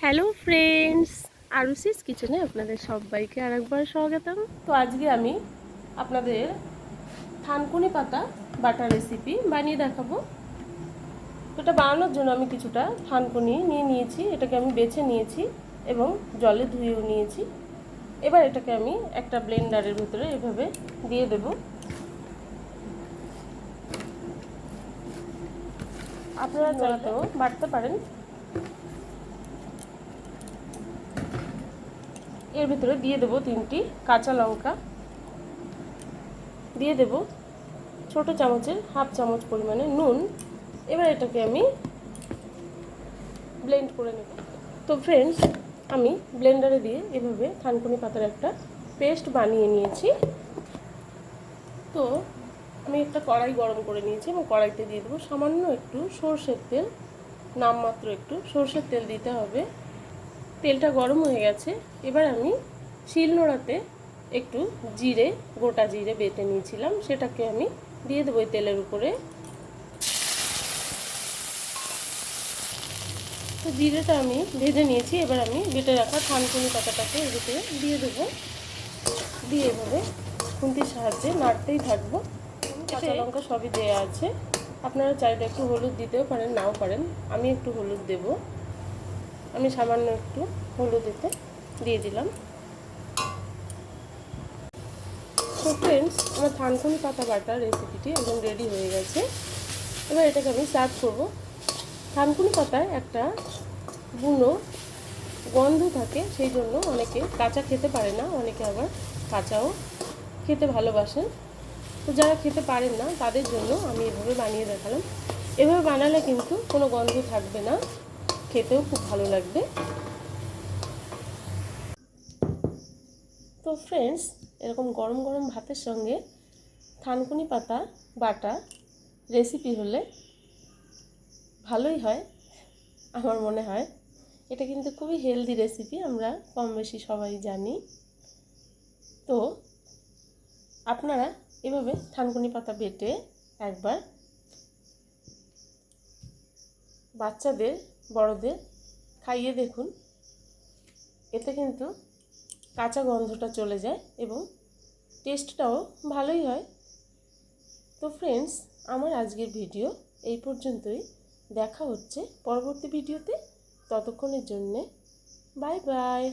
Hello friends, আরুসিস কিচেনে আপনাদের সবাইকে আরেকবার স্বাগতম। তো আজকে আমি আপনাদের থানকুনি পাতা বাটার রেসিপি বানিয়ে দেখাবো। তো এটা বানানোর জন্য আমি কিছুটা থানকুনি নিয়ে নিয়েছি, এটাকে আমি বেছে নিয়েছি এবং জলে ধুয়েও নিয়েছি। এবার এটাকে আমি একটা ব্লেন্ডারের ভিতরে এভাবে দিয়ে দেব। আপনারা চাইলেও বাটতে পারেন। এর ভিতরে দিয়ে দেব 3টি কাঁচা লঙ্কা, দিয়ে দেব ছোটো চামচের হাফ চামচ পরিমাণে নুন। এবার এটাকে আমি ব্লেন্ড করে নেব। তো ফ্রেন্ডস, আমি ব্লেন্ডারে দিয়ে এভাবে থানকুনি পাতার একটা পেস্ট বানিয়ে নিয়েছি। তো আমি একটা কড়াই গরম করে নিয়েছি এবং কড়াইতে দিয়ে দেবো সামান্য একটু সরষের তেল, নামমাত্র একটু সরষের তেল দিতে হবে। তেলটা গরম হয়ে গেছে। এবার আমি শিলনোড়াতে একটু জিরে, গোটা জিরে বেটে নিয়েছিলাম, সেটাকে আমি দিয়ে দেবো এই তেলের উপরে। তো জিরেটা আমি ভেজে নিয়েছি। এবার আমি বেটে রাখা থানকুনি পাতাটাকে এর ভিতরে দিয়ে দেবো। দিয়ে এভাবে খুন্তির সাহায্যে নাড়তেই থাকবো। কাঁচা লঙ্কা সবই দেওয়া আছে, আপনারা চাইলে একটু হলুদ দিতেও পারেন, নাও পারেন। আমি একটু হলুদ দেব, আমি সামান্য একটু হলুদ এতে দিয়ে দিলাম। তো ফ্রেন্ডস, আমার থানকুনি পাতা বাটার রেসিপিটি একদম রেডি হয়ে গেছে। এবার এটাকে আমি সার্ভ করব। থানকুনি পাতায় একটা বুনো গন্ধ থাকে, সেই জন্য অনেকে কাঁচা খেতে পারে না, অনেকে আবার কাঁচাও খেতে ভালোবাসেন। তো যারা খেতে পারেন না তাদের জন্য আমি এভাবে বানিয়ে দেখালাম। এভাবে বানালে কিন্তু কোনো গন্ধ থাকবে না, খেতেও খুব ভালো লাগবে। তো ফ্রেন্ডস, এরকম গরম গরম ভাতের সঙ্গে থানকুনি পাতা বাটা রেসিপি হলে ভালোই হয় আমার মনে হয়। এটা কিন্তু খুবই হেলদি রেসিপি, আমরা কম বেশি সবাই জানি। তো আপনারা এভাবে থানকুনি পাতা বেটে একবার বাচ্চাদের, বড়দের খাইয়ে দেখুন। এতে কিন্তু কাঁচা গন্ধটা চলে যায় এবং টেস্টটাও ভালোই হয়। তো ফ্রেন্ডস, আমার আজকের ভিডিও এই পর্যন্তই। দেখা হচ্ছে পরবর্তী ভিডিওতে। ততক্ষণের জন্যে বাই বাই।